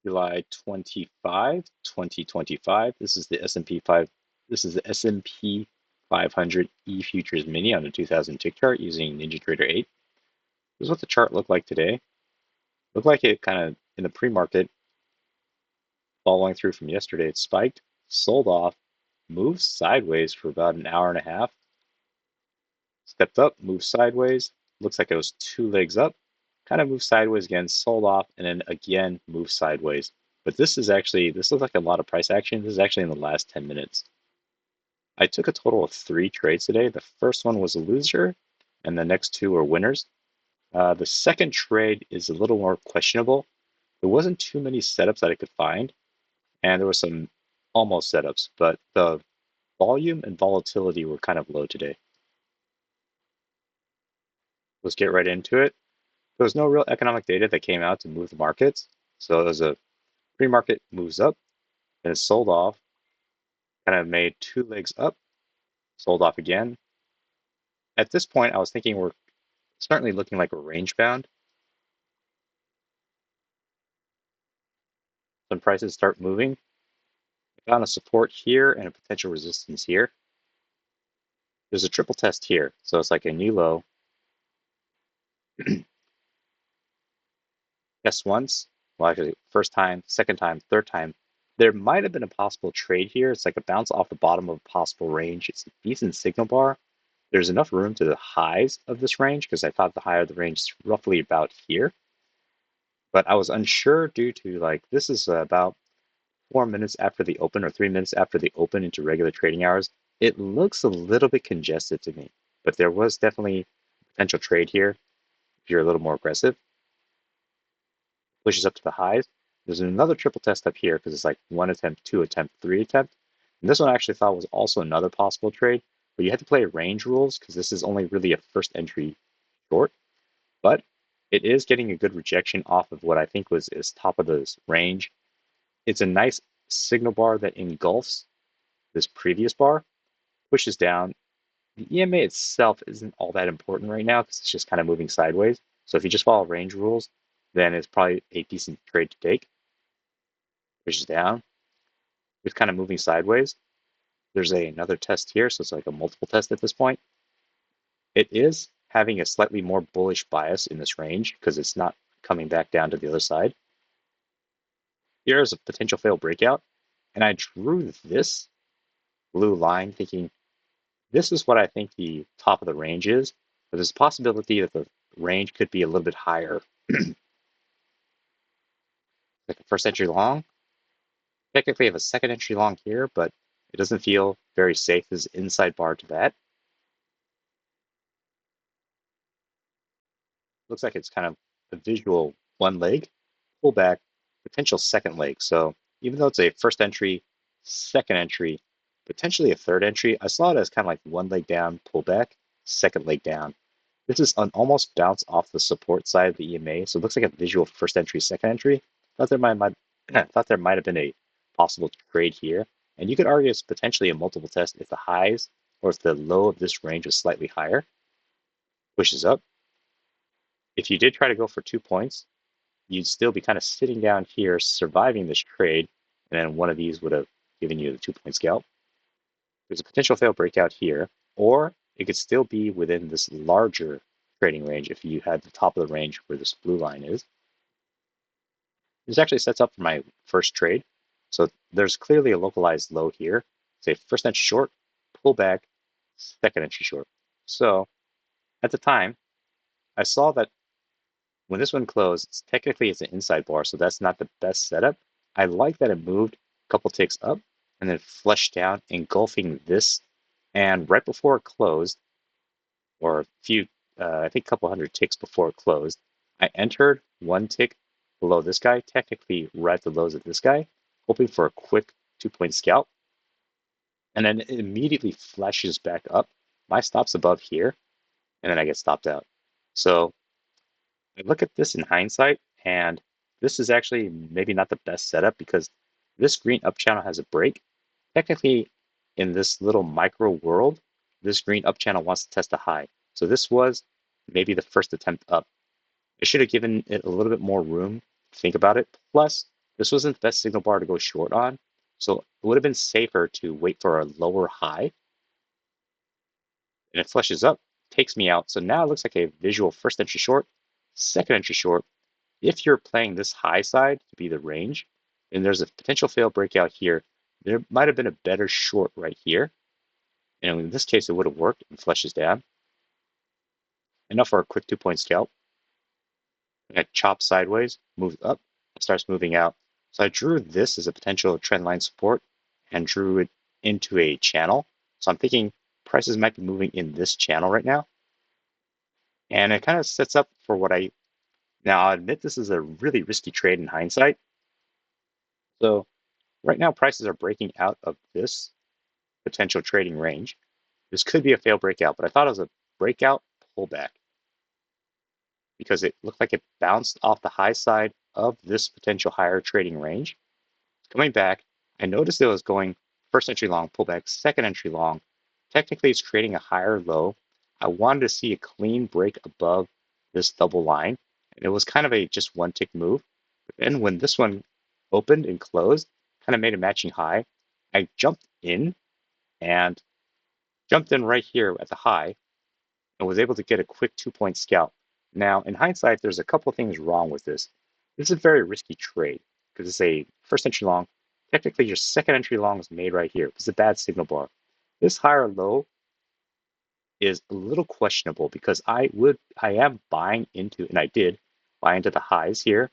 July 25, 2025. This is the S&P 5. This is the S&P 500 E futures mini on the 2000 tick chart using NinjaTrader 8. This is what the chart looked like today. Looked like it kind of in the pre-market, following through from yesterday. It spiked, sold off, moved sideways for about an hour and a half, stepped up, moved sideways. Looks like it was two legs up, kind of moved sideways again, sold off, and then again moved sideways. But this looks like a lot of price action. This is actually in the last 10 minutes. I took a total of 3 trades today. The first one was a loser, and the next 2 were winners. The second trade is a little more questionable. There wasn't too many setups that I could find, and there were some almost setups, but the volume and volatility were kind of low today. Let's get right into it. There was no real economic data that came out to move the markets. So as a pre-market moves up, and it sold off, kind of made 2 legs up, sold off again. At this point, I was thinking we're certainly looking like a range bound. Some prices start moving. I found a support here and a potential resistance here. There's a triple test here, so it's like a new low. Test once, well, actually, first time, second time, third time. There might have been a possible trade here. It's like a bounce off the bottom of a possible range. It's a decent signal bar. There's enough room to the highs of this range because I thought the higher of the range is roughly about here. But I was unsure due to like, this is about 4 minutes after the open or 3 minutes after the open into regular trading hours. It looks a little bit congested to me, but there was definitely potential trade here if you're a little more aggressive. Pushes up to the highs. There's another triple test up here because it's like 1 attempt, 2 attempt, 3 attempt. And this one I actually thought was also another possible trade, but you have to play range rules because this is only really a first entry short. But it is getting a good rejection off of what I think was its top of this range. It's a nice signal bar that engulfs this previous bar, pushes down. The EMA itself isn't all that important right now because it's just kind of moving sideways. So if you just follow range rules, then it's probably a decent trade to take. Pushes down. It's kind of moving sideways. There's another test here, so it's like a multiple test at this point. It is having a slightly more bullish bias in this range because it's not coming back down to the other side. Here is a potential fail breakout, and I drew this blue line thinking this is what I think the top of the range is, but there's a possibility that the range could be a little bit higher. Like a first entry long. Technically I have a second entry long here, but it doesn't feel very safe. There's an inside bar to that. Looks like it's kind of a visual one leg, pull back, potential second leg. So even though it's a first entry, second entry, potentially a third entry, I saw it as kind of like one leg down, pull back, second leg down. This is an almost bounce off the support side of the EMA. So it looks like a visual first entry, second entry. Thought there might have been a possible trade here. And you could argue it's potentially a multiple test if the highs or if the low of this range was slightly higher. Pushes up. If you did try to go for 2 points, you'd still be kind of sitting down here, surviving this trade, and then one of these would have given you the 2-point scalp. There's a potential fail breakout here, or it could still be within this larger trading range if you had the top of the range where this blue line is. This actually sets up for my first trade. So there's clearly a localized low here. Say first entry short, pull back, second entry short. So at the time, I saw that when this one closed, technically it's an inside bar, so that's not the best setup. I like that it moved a couple ticks up and then flushed down, engulfing this. And right before it closed, or a few, I think a couple hundred ticks before it closed, I entered 1 tick below this guy, technically right at the lows of this guy, hoping for a quick 2-point scalp. And then it immediately flashes back up. My stop's above here, and then I get stopped out. So I look at this in hindsight, and this is actually maybe not the best setup because this green up channel has a break. Technically, in this little micro world, this green up channel wants to test a high. So this was maybe the first attempt up. I should have given it a little bit more room to think about it. Plus, This wasn't the best signal bar to go short on. So it would have been safer to wait for a lower high. And it flushes up, takes me out. So now it looks like a visual first entry short, second entry short. If you're playing this high side to be the range, and there's a potential fail breakout here, there might have been a better short right here. And in this case, it would have worked and flushes down. Enough for a quick 2-point scalp. I chop sideways, moves up, starts moving out. So I drew this as a potential trend line support and drew it into a channel. So I'm thinking prices might be moving in this channel right now. And it kind of sets up for what now I'll admit this is a really risky trade in hindsight. So right now prices are breaking out of this potential trading range. This could be a failed breakout, but I thought it was a breakout pullback because it looked like it bounced off the high side of this potential higher trading range. Coming back, I noticed it was going first entry long, pullback, second entry long. Technically, it's creating a higher low. I wanted to see a clean break above this double line, and it was kind of a just one tick move. But then when this one opened and closed, kind of made a matching high, I jumped in and jumped in right here at the high and was able to get a quick 2-point scalp. Now, in hindsight, there's a couple things wrong with this. This is a very risky trade because it's a first entry long. Technically, your second entry long is made right here. It's a bad signal bar. This higher low is a little questionable because I am buying into, and I did buy into the highs here.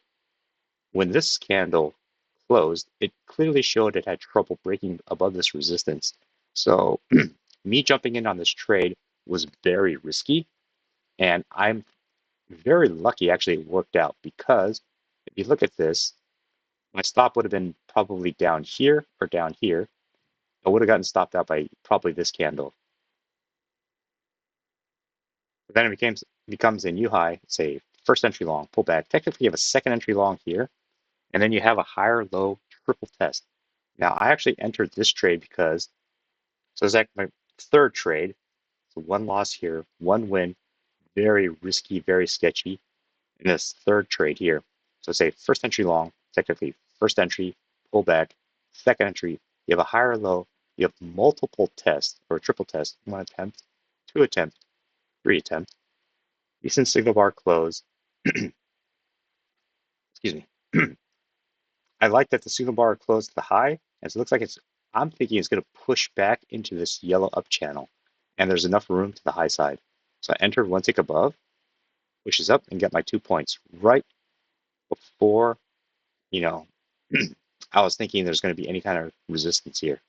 When this candle closed, it clearly showed it had trouble breaking above this resistance. So me jumping in on this trade was very risky, and I'm very lucky actually it worked out because if you look at this, my stop would have been probably down here or down here. I would have gotten stopped out by probably this candle. But then it becomes a new high, say first entry long, pullback. Technically you have a second entry long here, and then you have a higher low triple test. Now I actually entered this trade because, so it's like my third trade. So one loss here, one win, very risky, very sketchy in this third trade here. So say first entry long, technically first entry, pullback, second entry, you have a higher low, you have multiple tests or triple test, one attempt, two attempt, three attempt, decent signal bar close. Excuse me. I like that the signal bar closed at the high, as it looks like I'm thinking it's going to push back into this yellow up channel, and there's enough room to the high side. So I entered one tick above, pushes up, and get my 2 points right before, you know, I was thinking there's going to be any kind of resistance here.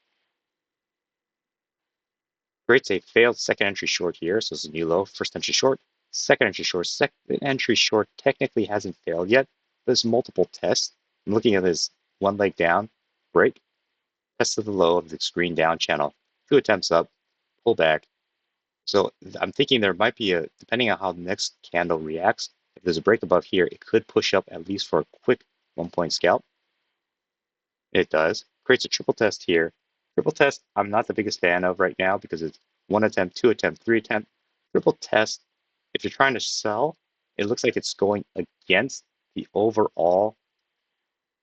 Creates a failed second entry short here, so it's a new low, first entry short, second entry short. Second entry short technically hasn't failed yet. There's multiple tests. I'm looking at this one leg down, break, test of the low of the screen down channel, two attempts up, pull back. So I'm thinking there might be depending on how the next candle reacts, if there's a break above here, it could push up at least for a quick 1-point scalp. It does. Creates a triple test here. Triple test, I'm not the biggest fan of right now because it's one attempt, two attempt, three attempt. Triple test, if you're trying to sell, it looks like it's going against the overall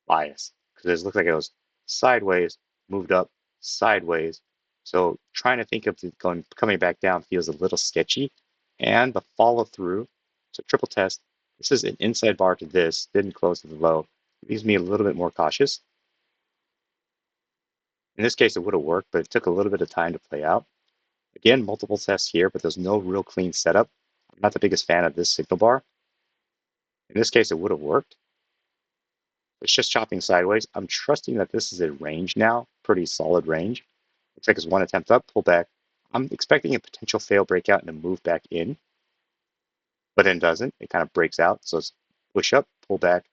bias because it looks like it goes sideways, moved up, sideways. So trying to think of it coming back down feels a little sketchy. And the follow through, so triple test, this is an inside bar to this, didn't close to the low. It leaves me a little bit more cautious. In this case, it would have worked, but it took a little bit of time to play out. Again, multiple tests here, but there's no real clean setup. I'm not the biggest fan of this signal bar. In this case, it would have worked. It's just chopping sideways. I'm trusting that this is a range now, pretty solid range. Looks like it's one attempt up, pull back. I'm expecting a potential fail breakout and a move back in, but then doesn't. It kind of breaks out. So it's push up, pull back,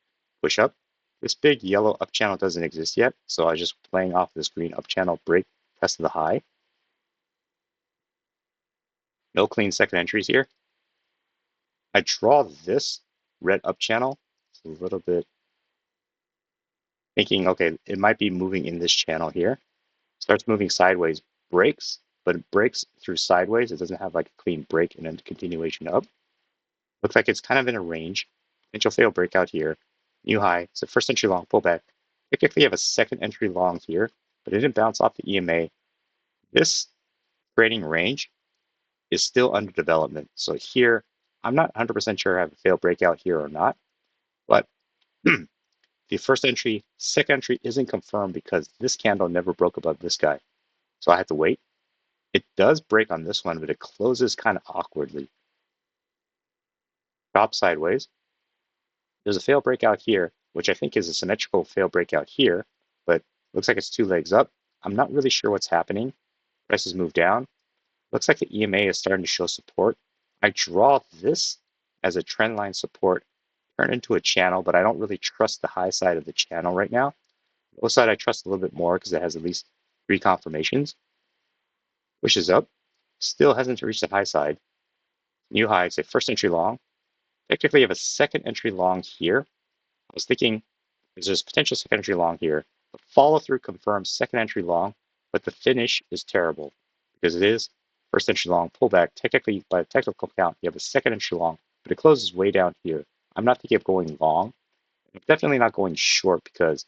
push up. This big yellow up channel doesn't exist yet, so I was just playing off this green up channel break, test of the high. No clean second entries here. I draw this red up channel. It's a little bit thinking, okay, it might be moving in this channel here. Starts moving sideways, breaks, but it breaks through sideways. It doesn't have like a clean break and then continuation up. Looks like it's kind of in a range. Potential fail breakout here. New high. So first entry long pullback. Technically, you have a second entry long here, but it didn't bounce off the EMA. This trading range is still under development. So here, I'm not 100% sure I have a failed breakout here or not, but the first entry, second entry isn't confirmed because this candle never broke above this guy. So I have to wait. It does break on this one, but it closes kind of awkwardly. Drop sideways. There's a failed breakout here, which I think is a symmetrical failed breakout here, but looks like it's 2 legs up. I'm not really sure what's happening. Prices move down. Looks like the EMA is starting to show support. I draw this as a trend line support, turn into a channel, but I don't really trust the high side of the channel right now. The low side I trust a little bit more because it has at least 3 confirmations. Pushes up, still hasn't reached the high side. New high, say first entry long. Technically, you have a second entry long here. I was thinking there's potential second entry long here. The follow through confirms second entry long, but the finish is terrible because it is first entry long pullback. Technically, by the technical count, you have a second entry long, but it closes way down here. I'm not thinking of going long. I'm definitely not going short because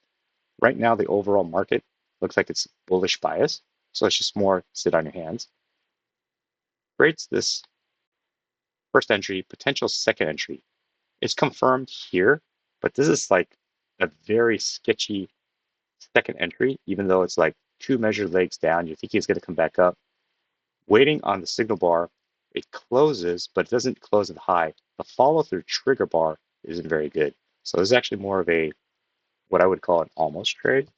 right now the overall market looks like it's bullish bias. So it's just more sit on your hands. Creates this first entry, potential second entry. It's confirmed here, but this is like a very sketchy second entry, even though it's like 2 measured legs down. You think he's going to come back up. Waiting on the signal bar, it closes, but it doesn't close at high. The follow through trigger bar isn't very good. So this is actually more of a what I would call an almost trade.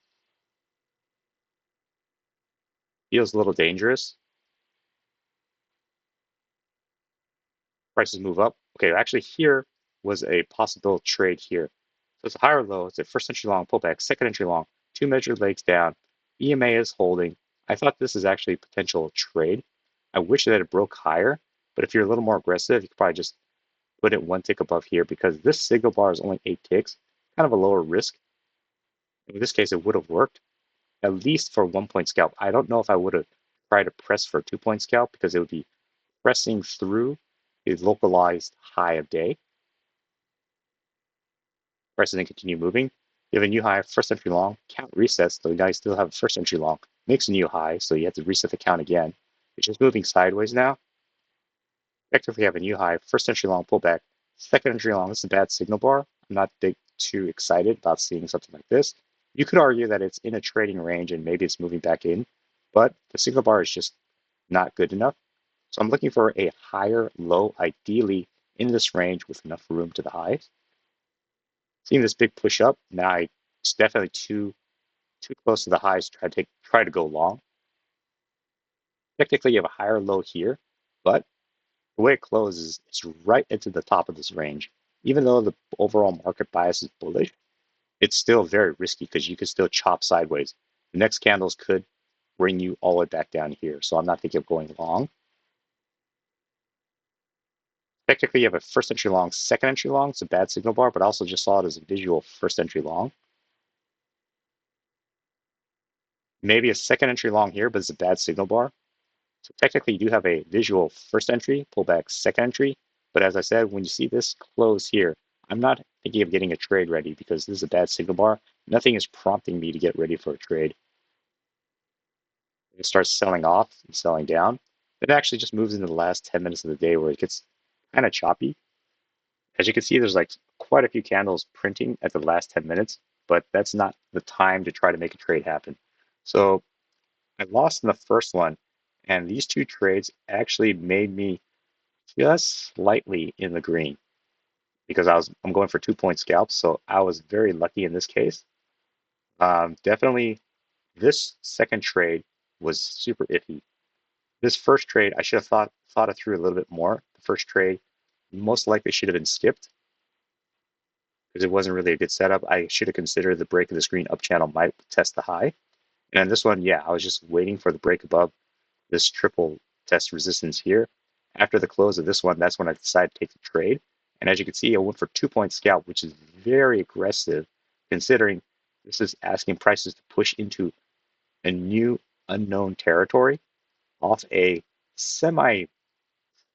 Feels a little dangerous. Prices move up. Okay, actually here was a possible trade here. So it's a higher low. It's a first entry long pullback, second entry long, 2 measured legs down. EMA is holding. I thought this is actually a potential trade. I wish that it broke higher, but if you're a little more aggressive, you could probably just put it 1 tick above here because this signal bar is only 8 ticks, kind of a lower risk. In this case, it would have worked, at least for 1 point scalp. I don't know if I would have tried to press for a 2 point scalp because it would be pressing through a localized high of day. Prices then continue moving. You have a new high, first entry long, count resets, so now you still have a first entry long, makes a new high, so you have to reset the count again. It's just moving sideways now. Effectively have a new high, first entry long pullback, second entry long. This is a bad signal bar. I'm not too excited about seeing something like this. You could argue that it's in a trading range and maybe it's moving back in, but the signal bar is just not good enough. So I'm looking for a higher low, ideally in this range with enough room to the highs. Seeing this big push up, now it's definitely too close to the highs to try to go long. Technically, you have a higher low here, but the way it closes, it's right into the top of this range. Even though the overall market bias is bullish, it's still very risky because you could still chop sideways. The next candles could bring you all the way back down here. So I'm not thinking of going long. Technically, you have a first entry long, second entry long. It's a bad signal bar, but I also just saw it as a visual first entry long. Maybe a second entry long here, but it's a bad signal bar. So technically you do have a visual first entry, pullback second entry. But as I said, when you see this close here, I'm not thinking of getting a trade ready because this is a bad signal bar. Nothing is prompting me to get ready for a trade. It starts selling off and selling down. It actually just moves into the last 10 minutes of the day where it gets kind of choppy. As you can see, there's like quite a few candles printing at the last 10 minutes, but that's not the time to try to make a trade happen. So I lost in the first one, and these 2 trades actually made me just slightly in the green because I'm going for 2 point scalps, so I was very lucky in this case. Definitely, this second trade was super iffy. This first trade, I should have thought it through a little bit more. The first trade most likely should have been skipped because it wasn't really a good setup. I should have considered the break of the screen up channel might test the high. And this one, yeah, I was just waiting for the break above this triple test resistance here. After the close of this one, that's when I decided to take the trade. And as you can see, I went for 2 point scalp, which is very aggressive considering this is asking prices to push into a new unknown territory off a semi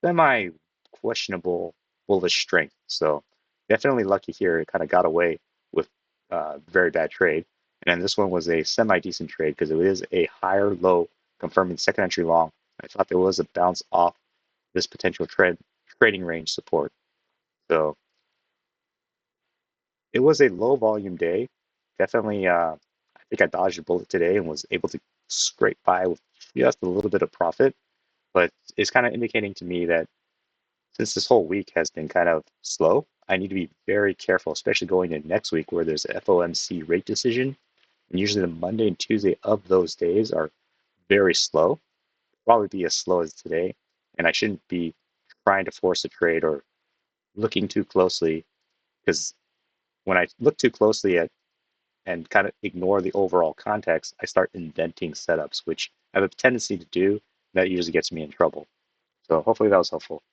semi questionable bullish strength. So definitely lucky here. It kind of got away with very bad trade. And then this one was a semi-decent trade because it is a higher low confirming second entry long. I thought there was a bounce off this potential trading range support. So it was a low volume day. Definitely, I think I dodged a bullet today and was able to scrape by with just a little bit of profit. But it's kind of indicating to me that since this whole week has been kind of slow, I need to be very careful, especially going into next week where there's a FOMC rate decision. And usually the Monday and Tuesday of those days are very slow, probably be as slow as today. And I shouldn't be trying to force a trade or looking too closely because when I look too closely at and kind of ignore the overall context, I start inventing setups, which I have a tendency to do. That usually gets me in trouble. So hopefully that was helpful.